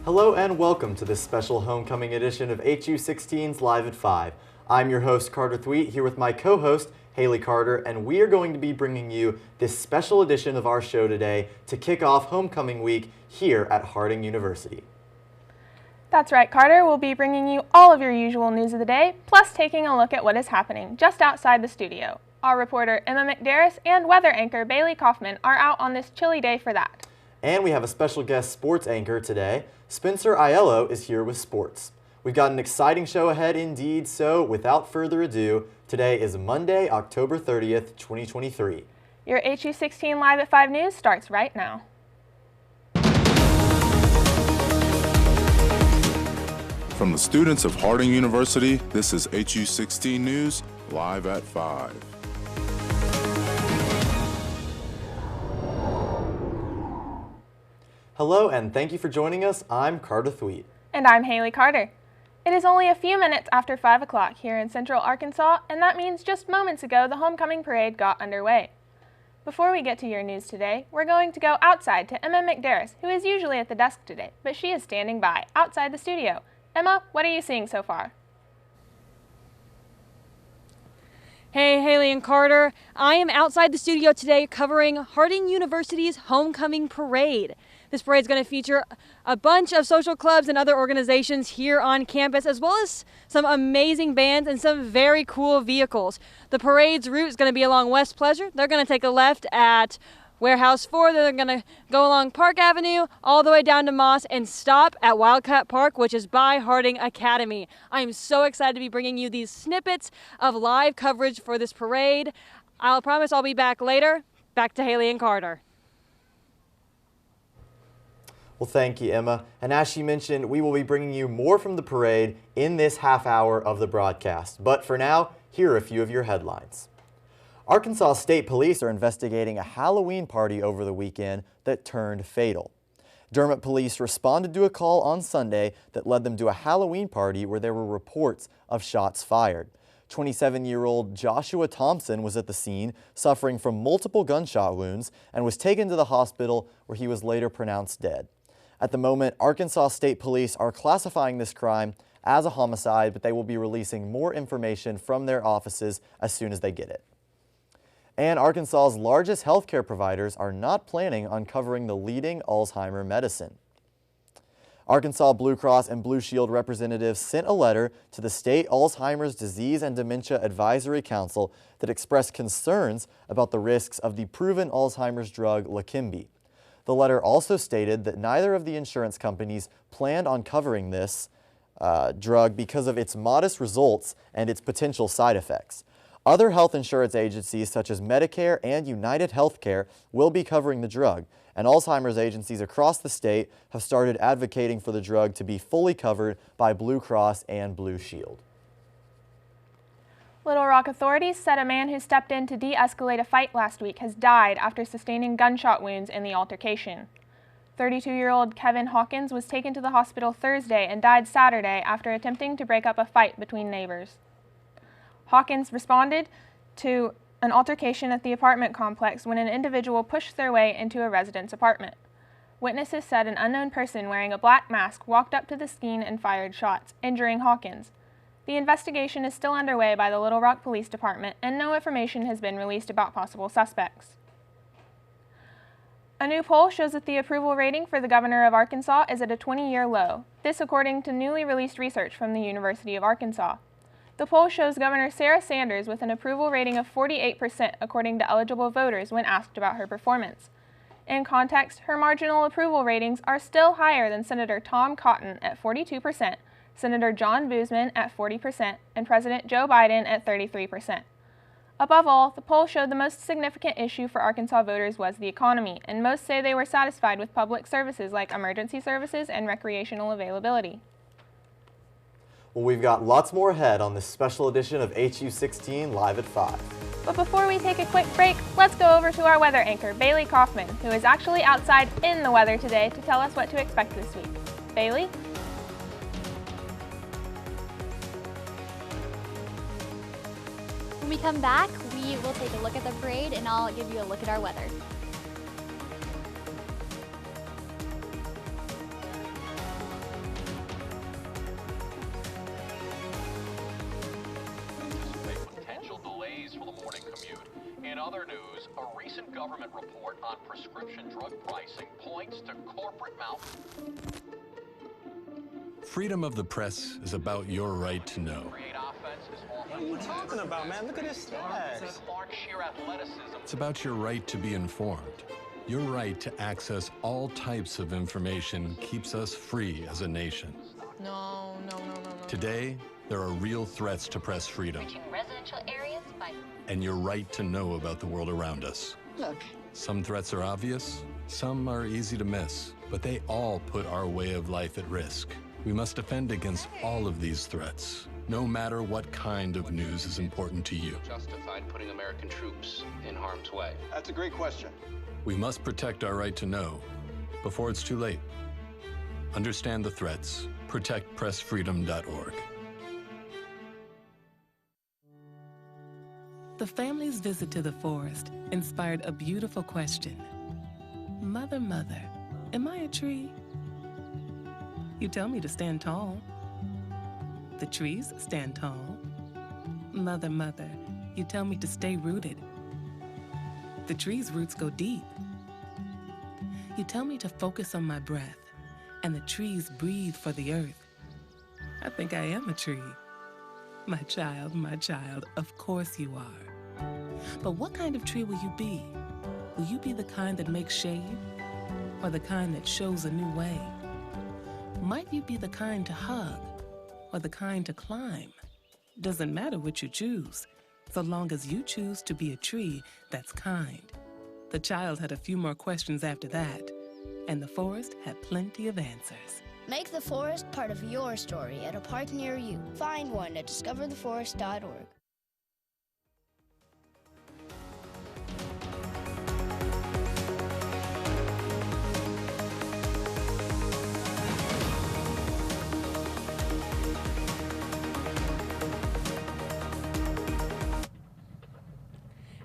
Hello and welcome to this special homecoming edition of HU16's Live at 5. I'm your host, Carter Thweet, here with my co-host, Haley Carter, and we are going to be bringing you this special edition of our show today to kick off homecoming week here at Harding University. That's right, Carter. We'll be bringing you all of your usual news of the day, plus taking a look at what is happening just outside the studio. Our reporter, Emma McDarris, and weather anchor, Bailey Kaufman, are out on this chilly day for that. And we have a special guest sports anchor today. Spencer Aiello is here with sports. We've got an exciting show ahead indeed, so without further ado, today is Monday, October 30th, 2023. Your HU16 Live at 5 news starts right now. From the students of Harding University, this is HU16 News, Live at 5. Hello and thank you for joining us. I'm Carter Thweet. And I'm Haley Carter. It is only a few minutes after 5 o'clock here in Central Arkansas, and that means just moments ago the homecoming parade got underway. Before we get to your news today, we're going to go outside to Emma McDarris, who is usually at the desk today, but she is standing by outside the studio. Emma, what are you seeing so far? Hey, Haley and Carter. I am outside the studio today covering Harding University's homecoming parade. This parade is going to feature a bunch of social clubs and other organizations here on campus, as well as some amazing bands and some very cool vehicles. The parade's route is going to be along West Pleasure. They're going to take a left at Warehouse 4. They're going to go along Park Avenue all the way down to Moss and stop at Wildcat Park, which is by Harding Academy. I am so excited to be bringing you these snippets of live coverage for this parade. I'll promise I'll be back later. Back to Haley and Carter. Well, thank you, Emma. And as she mentioned, we will be bringing you more from the parade in this half hour of the broadcast. But for now, here are a few of your headlines. Arkansas State Police are investigating a Halloween party over the weekend that turned fatal. Dermott Police responded to a call on Sunday that led them to a Halloween party where there were reports of shots fired. 27-year-old Joshua Thompson was at the scene, suffering from multiple gunshot wounds, and was taken to the hospital where he was later pronounced dead. At the moment, Arkansas State Police are classifying this crime as a homicide, but they will be releasing more information from their offices as soon as they get it. And Arkansas's largest healthcare providers are not planning on covering the leading Alzheimer medicine. Arkansas Blue Cross and Blue Shield representatives sent a letter to the State Alzheimer's Disease and Dementia Advisory Council that expressed concerns about the risks of the proven Alzheimer's drug Leqembi. The letter also stated that neither of the insurance companies planned on covering this drug because of its modest results and its potential side effects. Other health insurance agencies such as Medicare and United Healthcare will be covering the drug, and Alzheimer's agencies across the state have started advocating for the drug to be fully covered by Blue Cross and Blue Shield. Little Rock authorities said a man who stepped in to de-escalate a fight last week has died after sustaining gunshot wounds in the altercation. 32-year-old Kevin Hawkins was taken to the hospital Thursday and died Saturday after attempting to break up a fight between neighbors. Hawkins responded to an altercation at the apartment complex when an individual pushed their way into a resident's apartment. Witnesses said an unknown person wearing a black mask walked up to the scene and fired shots, injuring Hawkins. The investigation is still underway by the Little Rock Police Department, and no information has been released about possible suspects. A new poll shows that the approval rating for the governor of Arkansas is at a 20-year low. This according to newly released research from the University of Arkansas. The poll shows Governor Sarah Sanders with an approval rating of 48% according to eligible voters when asked about her performance. In context, her marginal approval ratings are still higher than Senator Tom Cotton at 42%, Senator John Boozman at 40%, and President Joe Biden at 33%. Above all, the poll showed the most significant issue for Arkansas voters was the economy, and most say they were satisfied with public services like emergency services and recreational availability. Well, we've got lots more ahead on this special edition of HU16 Live at 5. But before we take a quick break, let's go over to our weather anchor, Bailey Kaufman, who is actually outside in the weather today to tell us what to expect this week. Bailey? When we come back, we will take a look at the parade and I'll give you a look at our weather. other news, a recent government report on prescription drug pricing points to corporate Freedom of the press is about your right to know. What are you talking about, man? Look at this stats. It's about your right to be informed. Your right to access all types of information keeps us free as a nation. No. Today, there are real threats to press freedom. Reaching residential areas by... And your right to know about the world around us. Look. Some threats are obvious, some are easy to miss, but they all put our way of life at risk. We must defend against all of these threats, no matter what kind of news is important to you. Justified putting American troops in harm's way? That's a great question. We must protect our right to know before it's too late. Understand the threats. ProtectPressFreedom.org. The family's visit to the forest inspired a beautiful question. Mother, mother, am I a tree? You tell me to stand tall. The trees stand tall. Mother, mother, you tell me to stay rooted. The tree's roots go deep. You tell me to focus on my breath, and the trees breathe for the earth. I think I am a tree. My child, of course you are. But what kind of tree will you be? Will you be the kind that makes shade, or the kind that shows a new way? Might you be the kind to hug, or the kind to climb? Doesn't matter what you choose, so long as you choose to be a tree that's kind. The child had a few more questions after that, and the forest had plenty of answers. Make the forest part of your story at a park near you. Find one at discovertheforest.org.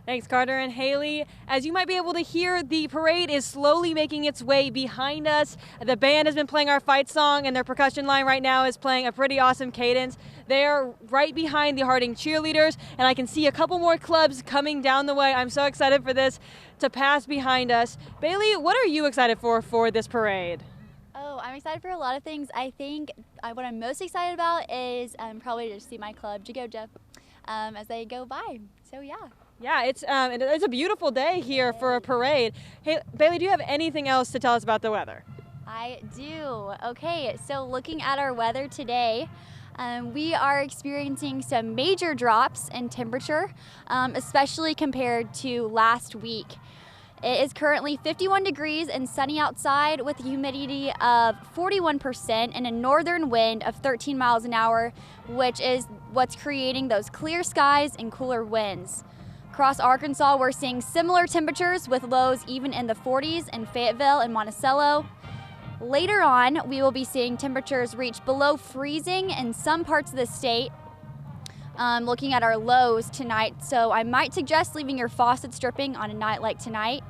Thanks, Carter and Haley. As you might be able to hear, the parade is slowly making its way behind us. The band has been playing our fight song, and their percussion line right now is playing a pretty awesome cadence. They are right behind the Harding cheerleaders, and I can see a couple more clubs coming down the way. I'm so excited for this to pass behind us. Bailey, what are you excited for this parade? Oh, I'm excited for a lot of things. I think what I'm most excited about is probably to see my club, Jagoja, as they go by. So, yeah. Yeah, it's a beautiful day here for a parade. Hey, Bailey, do you have anything else to tell us about the weather? I do. Okay, so looking at our weather today, we are experiencing some major drops in temperature, especially compared to last week. It is currently 51 degrees and sunny outside with a humidity of 41% and a northern wind of 13 miles an hour, which is what's creating those clear skies and cooler winds. Across Arkansas, we're seeing similar temperatures with lows even in the 40s in Fayetteville and Monticello. Later on, we will be seeing temperatures reach below freezing in some parts of the state. Looking at our lows tonight, so I might suggest leaving your faucets dripping on a night like tonight.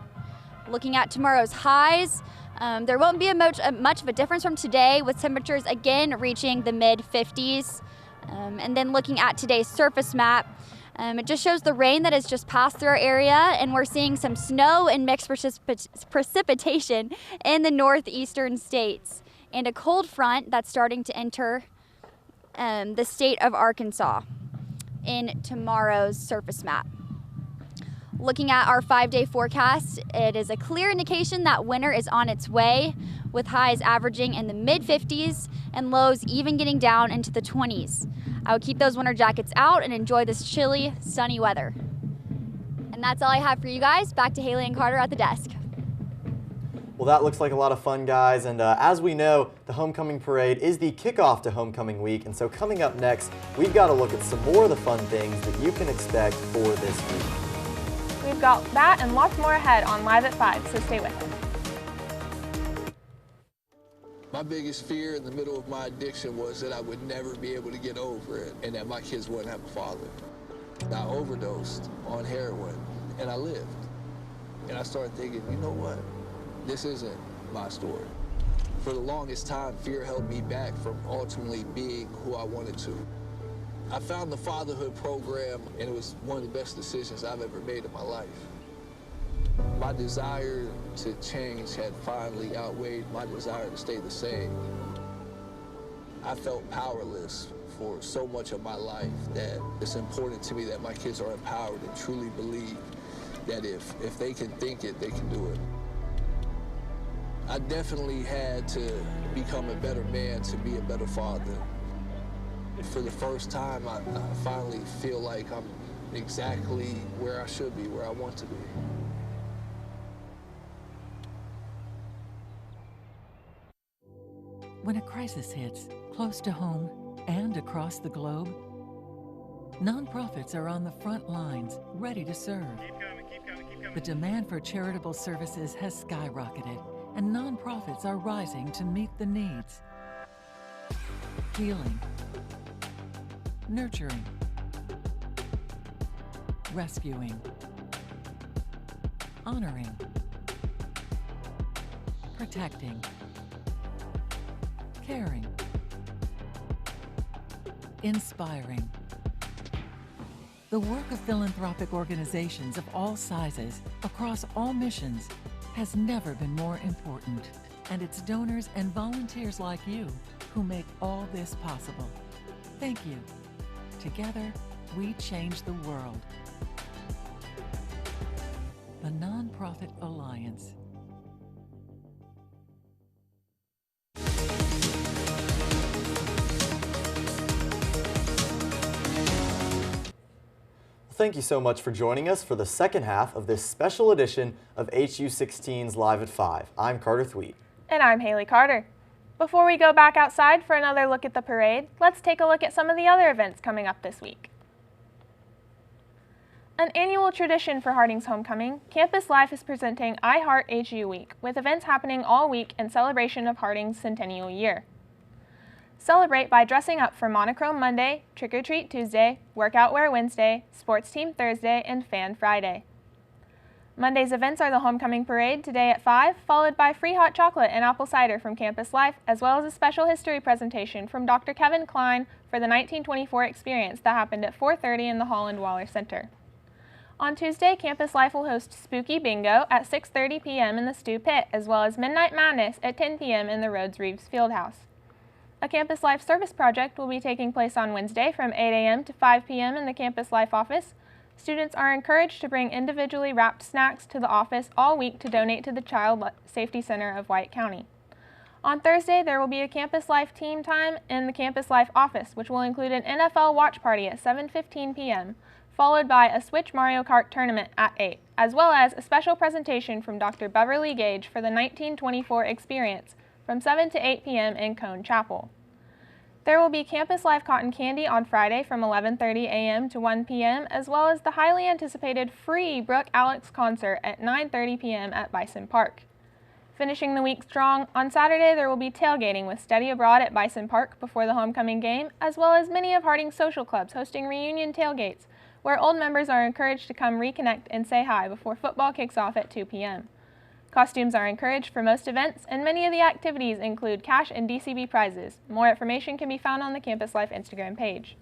Looking at tomorrow's highs, there won't be much of a difference from today, with temperatures again reaching the mid-50s. And then looking at today's surface map, it just shows the rain that has just passed through our area, and we're seeing some snow and mixed precipitation in the northeastern states, and a cold front that's starting to enter the state of Arkansas in tomorrow's surface map. Looking at our 5-day forecast, it is a clear indication that winter is on its way, with highs averaging in the mid-50s and lows even getting down into the 20s. I would keep those winter jackets out and enjoy this chilly, sunny weather. And that's all I have for you guys. Back to Haley and Carter at the desk. Well, that looks like a lot of fun, guys, and as we know, the Homecoming Parade is the kickoff to Homecoming Week, and so coming up next, we've got to look at some more of the fun things that you can expect for this week. We've got that and lots more ahead on Live at 5, so stay with us. My biggest fear in the middle of my addiction was that I would never be able to get over it and that my kids wouldn't have a father. I overdosed on heroin, and I lived. And I started thinking, you know what? This isn't my story. For the longest time, fear held me back from ultimately being who I wanted to. I found the fatherhood program, and it was one of the best decisions I've ever made in my life. My desire to change had finally outweighed my desire to stay the same. I felt powerless for so much of my life that it's important to me that my kids are empowered and truly believe that if they can think it, they can do it. I definitely had to become a better man to be a better father. For the first time, I finally feel like I'm exactly where I should be, where I want to be. When a crisis hits, close to home and across the globe, nonprofits are on the front lines, ready to serve. The demand for charitable services has skyrocketed, and nonprofits are rising to meet the needs. Healing, nurturing, rescuing, honoring, protecting, caring, inspiring. The work of philanthropic organizations of all sizes, across all missions, has never been more important. And it's donors and volunteers like you who make all this possible. Thank you. Together, we change the world. The Nonprofit Alliance. Thank you so much for joining us for the second half of this special edition of HU16's Live at 5. I'm Carter Thweet. And I'm Haley Carter. Before we go back outside for another look at the parade, let's take a look at some of the other events coming up this week. An annual tradition for Harding's homecoming, Campus Life is presenting I Heart HU Week, with events happening all week in celebration of Harding's centennial year. Celebrate by dressing up for Monochrome Monday, Trick or Treat Tuesday, Workout Wear Wednesday, Sports Team Thursday, and Fan Friday. Monday's events are the Homecoming Parade today at 5, followed by free hot chocolate and apple cider from Campus Life, as well as a special history presentation from Dr. Kevin Klein for the 1924 experience that happened at 4:30 in the Holland Waller Center. On Tuesday, Campus Life will host Spooky Bingo at 6:30 p.m. in the Stew Pit, as well as Midnight Madness at 10 p.m. in the Rhodes Reeves Fieldhouse. A Campus Life service project will be taking place on Wednesday from 8 a.m. to 5 p.m. in the Campus Life office. Students are encouraged to bring individually wrapped snacks to the office all week to donate to the Child Safety Center of White County. On Thursday, there will be a Campus Life team time in the Campus Life office, which will include an NFL watch party at 7:15 p.m., followed by a Switch Mario Kart tournament at 8, as well as a special presentation from Dr. Beverly Gage for the 1924 experience from 7 to 8 p.m. in Cone Chapel. There will be Campus Life Cotton Candy on Friday from 11:30 a.m. to 1 p.m., as well as the highly anticipated free Brooke Alex concert at 9:30 p.m. at Bison Park. Finishing the week strong, on Saturday there will be tailgating with Study Abroad at Bison Park before the homecoming game, as well as many of Harding's social clubs hosting reunion tailgates, where old members are encouraged to come reconnect and say hi before football kicks off at 2 p.m. Costumes are encouraged for most events, and many of the activities include cash and DCB prizes. More information can be found on the Campus Life Instagram page.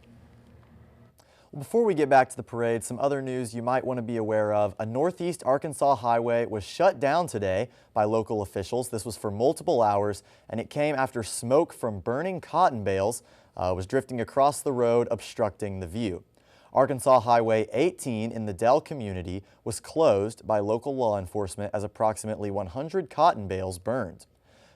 Before we get back to the parade, some other news you might want to be aware of. A Northeast Arkansas highway was shut down today by local officials. This was for multiple hours, and it came after smoke from burning cotton bales was drifting across the road, obstructing the view. Arkansas Highway 18 in the Dell community was closed by local law enforcement as approximately 100 cotton bales burned.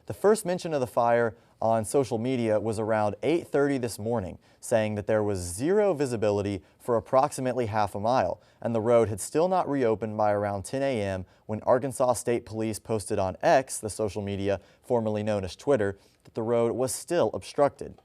The first mention of the fire on social media was around 8:30 this morning, saying that there was zero visibility for approximately half a mile, and the road had still not reopened by around 10 a.m. when Arkansas State Police posted on X, the social media formerly known as Twitter, that the road was still obstructed.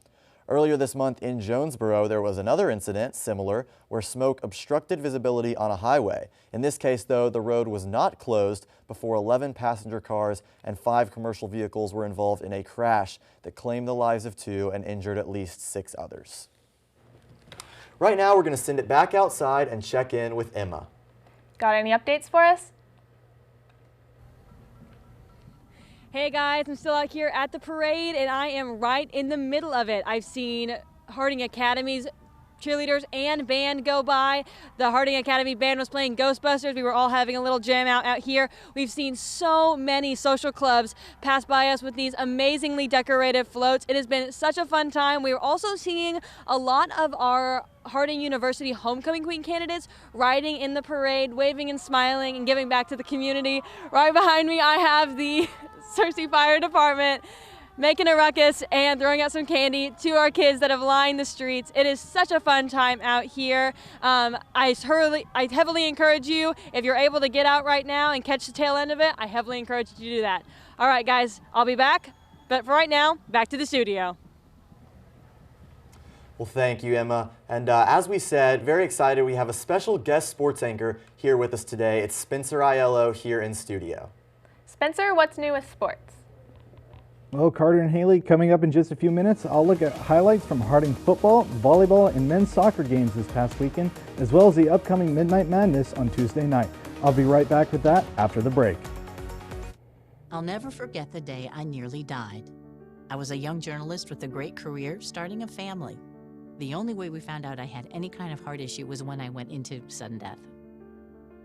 Earlier this month in Jonesboro, there was another incident similar where smoke obstructed visibility on a highway. In this case, though, the road was not closed before 11 passenger cars and 5 commercial vehicles were involved in a crash that claimed the lives of 2 and injured at least 6 others. Right now, we're going to send it back outside and check in with Emma. Got any updates for us? Hey guys, I'm still out here at the parade and I am right in the middle of it. I've seen Harding Academy's cheerleaders and band go by. The Harding Academy band was playing Ghostbusters. We were all having a little jam out here. We've seen so many social clubs pass by us with these amazingly decorated floats. It has been such a fun time. We were also seeing a lot of our Harding University Homecoming Queen candidates riding in the parade, waving and smiling and giving back to the community. Right behind me, I have the Searcy Fire Department making a ruckus and throwing out some candy to our kids that have lined the streets. It is such a fun time out here. I heavily encourage you, if you're able to get out right now and catch the tail end of it, I heavily encourage you to do that. All right, guys, I'll be back. But for right now, back to the studio. Well, thank you, Emma. And as we said, very excited, we have a special guest sports anchor here with us today. It's Spencer Aiello here in studio. Spencer, what's new with sports? Well, Carter and Haley, coming up in just a few minutes, I'll look at highlights from Harding football, volleyball, and men's soccer games this past weekend, as well as the upcoming Midnight Madness on Tuesday night. I'll be right back with that after the break. I'll never forget the day I nearly died. I was a young journalist with a great career, starting a family. The only way we found out I had any kind of heart issue was when I went into sudden death.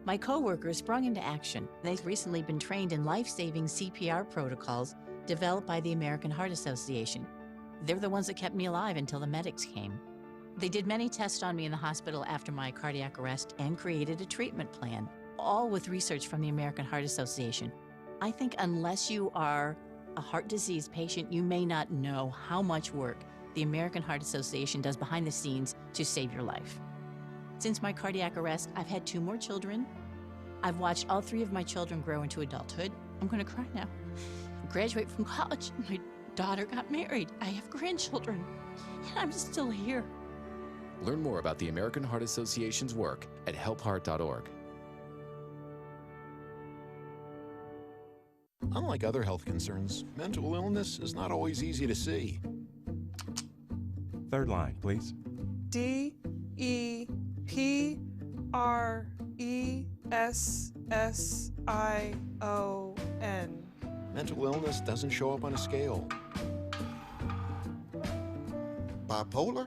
My coworkers sprung into action. They've recently been trained in life-saving CPR protocols developed by the American Heart Association. They're the ones that kept me alive until the medics came. They did many tests on me in the hospital after my cardiac arrest and created a treatment plan, all with research from the American Heart Association. I think unless you are a heart disease patient, you may not know how much work the American Heart Association does behind the scenes to save your life. Since my cardiac arrest, I've had 2 more children. I've watched all 3 of my children grow into adulthood. I'm gonna cry now. I graduate from college. My daughter got married. I have grandchildren, and I'm still here. Learn more about the American Heart Association's work at helpheart.org. Unlike other health concerns, mental illness is not always easy to see. Third line, please. DEPRESSION. Mental illness doesn't show up on a scale. Bipolar?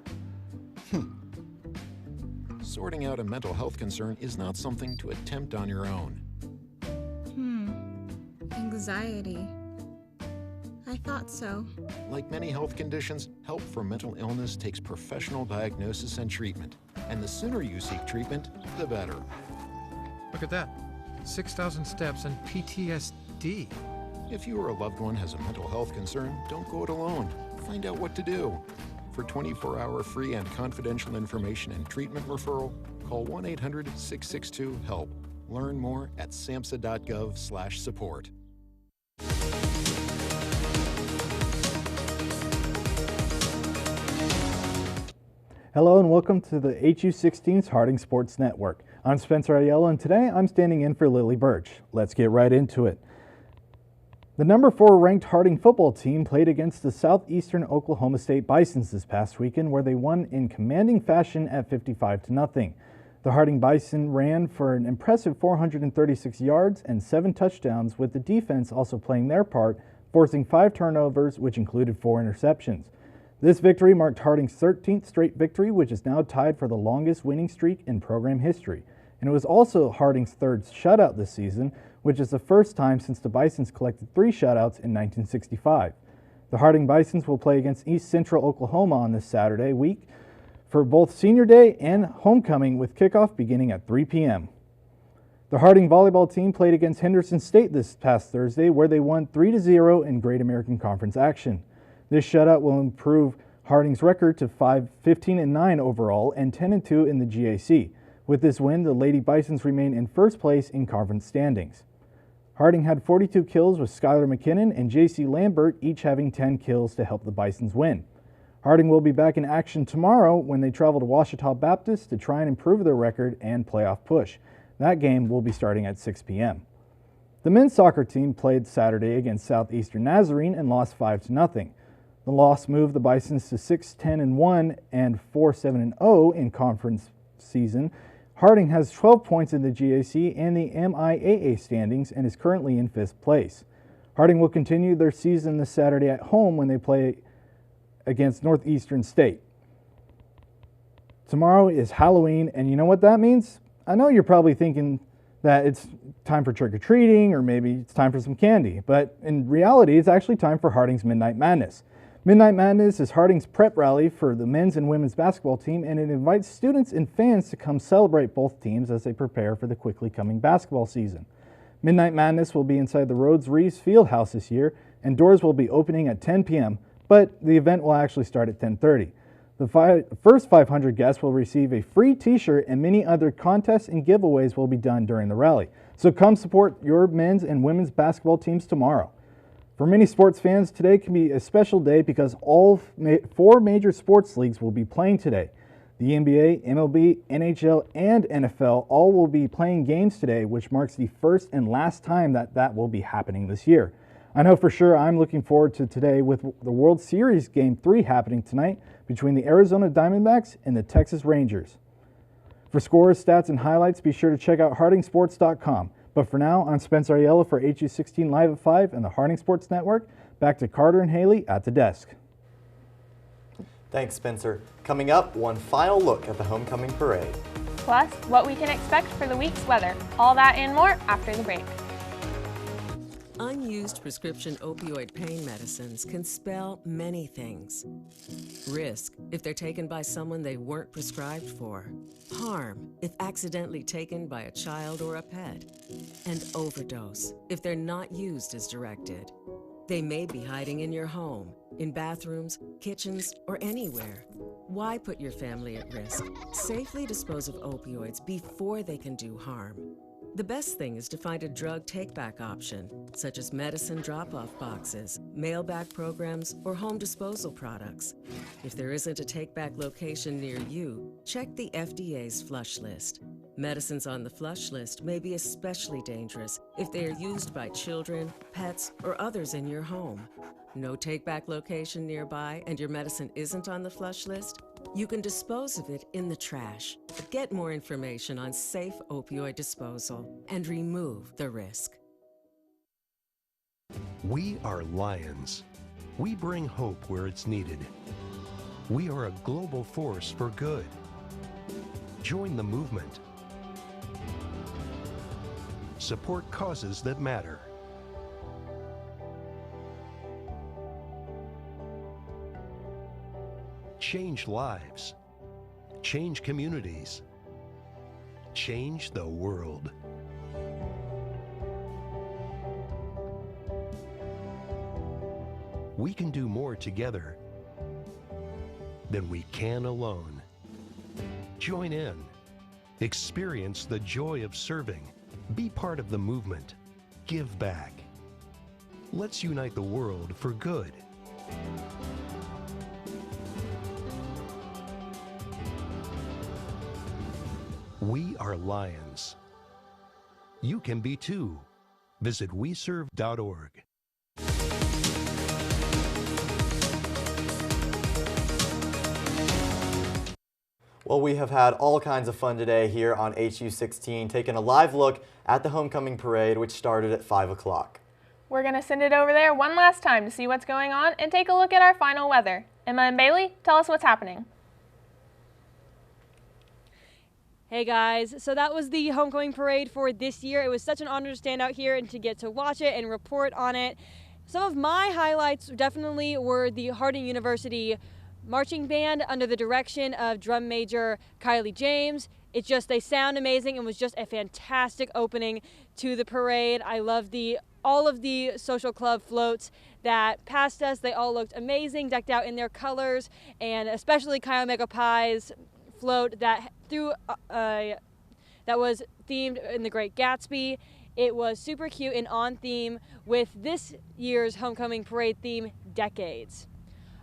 Sorting out a mental health concern is not something to attempt on your own. Anxiety. I thought so. Like many health conditions, help for mental illness takes professional diagnosis and treatment. And the sooner you seek treatment, the better. Look at that. 6,000 steps and PTSD. If you or a loved one has a mental health concern, don't go it alone. Find out what to do. For 24-hour free and confidential information and treatment referral, call 1-800-662-HELP. Learn more at samhsa.gov/support. Hello and welcome to the HU16's Harding Sports Network. I'm Spencer Aiello and today I'm standing in for Lily Birch. Let's get right into it. The number 4 ranked Harding football team played against the Southeastern Oklahoma State Bisons this past weekend, where they won in commanding fashion at 55-0. The Harding Bison ran for an impressive 436 yards and 7 touchdowns, with the defense also playing their part, forcing 5 turnovers, which included 4 interceptions. This victory marked Harding's 13th straight victory, which is now tied for the longest winning streak in program history. And it was also Harding's 3rd shutout this season, which is the first time since the Bisons collected 3 shutouts in 1965. The Harding Bisons will play against East Central Oklahoma on this Saturday week for both Senior Day and Homecoming, with kickoff beginning at 3 p.m. The Harding volleyball team played against Henderson State this past Thursday, where they won 3-0 in Great American Conference action. This shutout will improve Harding's record to 15-9 overall and 10-2 in the GAC. With this win, the Lady Bisons remain in first place in conference standings. Harding had 42 kills, with Skylar McKinnon and J.C. Lambert each having 10 kills to help the Bisons win. Harding will be back in action tomorrow when they travel to Ouachita Baptist to try and improve their record and playoff push. That game will be starting at 6 p.m. The men's soccer team played Saturday against Southeastern Nazarene and lost 5-0. The loss moved the Bisons to 6-10-1 and 4-7-0 in conference season. Harding has 12 points in the GAC and the MIAA standings and is currently in 5th place. Harding will continue their season this Saturday at home when they play against Northeastern State. Tomorrow is Halloween, and you know what that means? I know you're probably thinking that it's time for trick-or-treating, or maybe it's time for some candy, but in reality, it's actually time for Harding's Midnight Madness. Midnight Madness is Harding's prep rally for the men's and women's basketball team, and it invites students and fans to come celebrate both teams as they prepare for the quickly coming basketball season. Midnight Madness will be inside the Rhodes-Reeves Fieldhouse this year, and doors will be opening at 10 p.m., but the event will actually start at 10:30. The first 500 guests will receive a free t-shirt, and many other contests and giveaways will be done during the rally. So come support your men's and women's basketball teams tomorrow. For many sports fans, today can be a special day because all 4 major sports leagues will be playing today. The NBA, MLB, NHL, and NFL all will be playing games today, which marks the first and last time that will be happening this year. I know for sure I'm looking forward to today with the World Series Game 3 happening tonight between the Arizona Diamondbacks and the Texas Rangers. For scores, stats, and highlights, be sure to check out hardingsports.com. But for now, I'm Spencer Aiello for HU16 Live at 5 and the Harding Sports Network. Back to Carter and Haley at the desk. Thanks, Spencer. Coming up, one final look at the homecoming parade. Plus, what we can expect for the week's weather. All that and more after the break. Unused prescription opioid pain medicines can spell many things. Risk, if they're taken by someone they weren't prescribed for. Harm, if accidentally taken by a child or a pet. And overdose, if they're not used as directed. They may be hiding in your home, in bathrooms, kitchens, or anywhere. Why put your family at risk? Safely dispose of opioids before they can do harm. The best thing is to find a drug take-back option, such as medicine drop-off boxes, mail-back programs, or home disposal products. If there isn't a take-back location near you, check the FDA's flush list. Medicines on the flush list may be especially dangerous if they are used by children, pets, or others in your home. No take-back location nearby and your medicine isn't on the flush list? You can dispose of it in the trash. Get more information on safe opioid disposal and remove the risk. We are Lions. We bring hope where it's needed. We are a global force for good. Join the movement. Support causes that matter. Change lives. Change communities. Change the world. We can do more together than we can alone. Join in. Experience the joy of serving. Be part of the movement. Give back. Let's unite the world for good. We are Lions. You can be too. Visit weserve.org. Well, we have had all kinds of fun today here on HU16, taking a live look at the homecoming parade, which started at 5 o'clock. We're going to send it over there one last time to see what's going on and take a look at our final weather. Emma and Bailey, tell us what's happening. Hey guys, so that was the homecoming parade for this year. It was such an honor to stand out here and to get to watch it and report on it. Some of my highlights definitely were the Harding University marching band under the direction of drum major Kylie James. They sound amazing and was just a fantastic opening to the parade. I love all of the social club floats that passed us. They all looked amazing, decked out in their colors, and especially Chi Omega Pi's float that was themed in The Great Gatsby. It was super cute and on theme with this year's homecoming parade theme, Decades.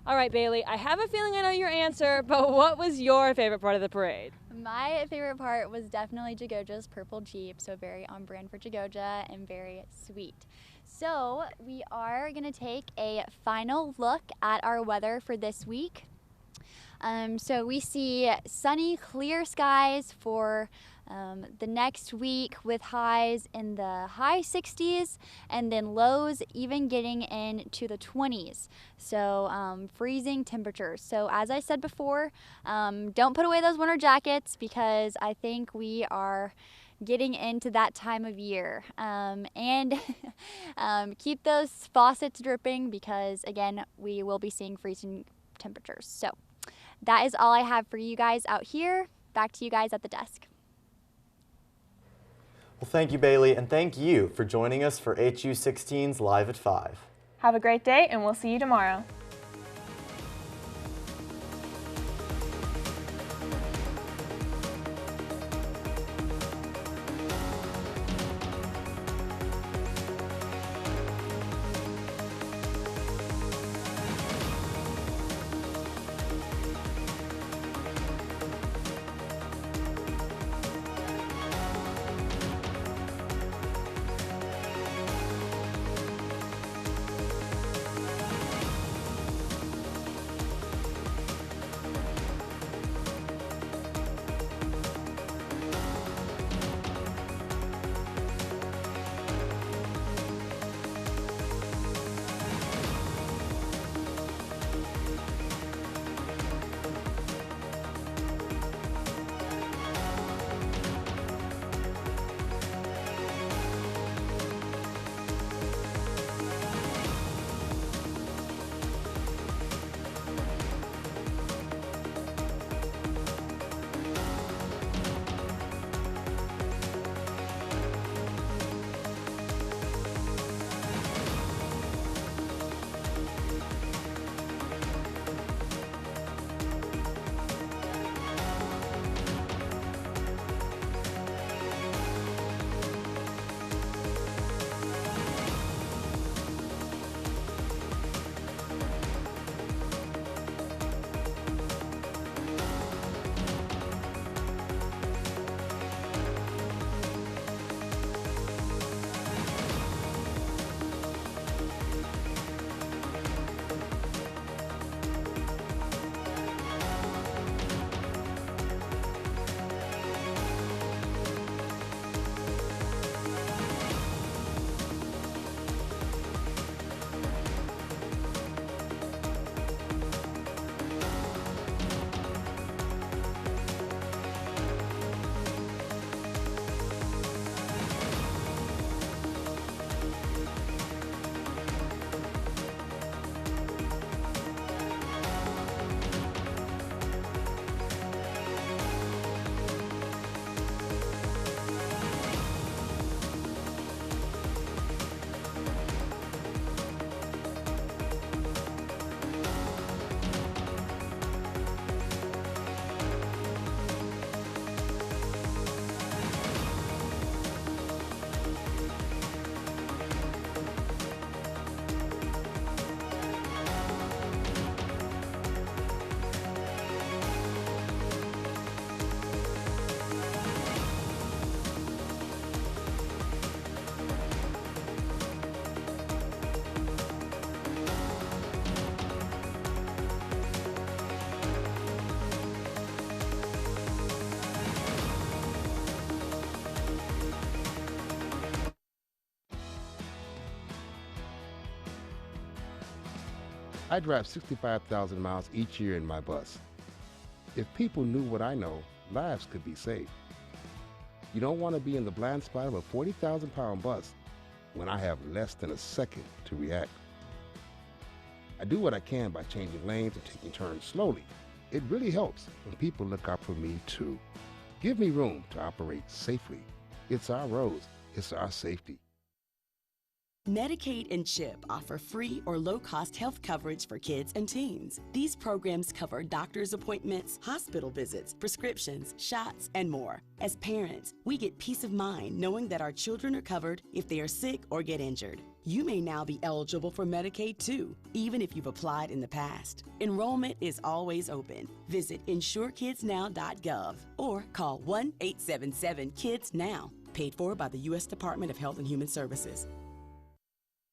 All right, Bailey, I have a feeling I know your answer, but what was your favorite part of the parade? My favorite part was definitely Jagoja's purple Jeep, so very on brand for Jagoja and very sweet. So we are gonna take a final look at our weather for this week. So we see sunny, clear skies for The next week with highs in the high 60s and then lows even getting into the 20s. So freezing temperatures. So as I said before, don't put away those winter jackets because I think we are getting into that time of year. And keep those faucets dripping because again, we will be seeing freezing temperatures. So that is all I have for you guys out here. Back to you guys at the desk. Well, thank you, Bailey, and thank you for joining us for HU16's Live at 5. Have a great day, and we'll see you tomorrow. I drive 65,000 miles each year in my bus. If people knew what I know, lives could be saved. You don't want to be in the blind spot of a 40,000-pound bus when I have less than a second to react. I do what I can by changing lanes and taking turns slowly. It really helps when people look out for me too. Give me room to operate safely. It's our roads, it's our safety. Medicaid and CHIP offer free or low-cost health coverage for kids and teens. These programs cover doctor's appointments, hospital visits, prescriptions, shots, and more. As parents, we get peace of mind knowing that our children are covered if they are sick or get injured. You may now be eligible for Medicaid too, even if you've applied in the past. Enrollment is always open. Visit insurekidsnow.gov or call 1-877-KIDS-NOW. Paid for by the U.S. Department of Health and Human Services.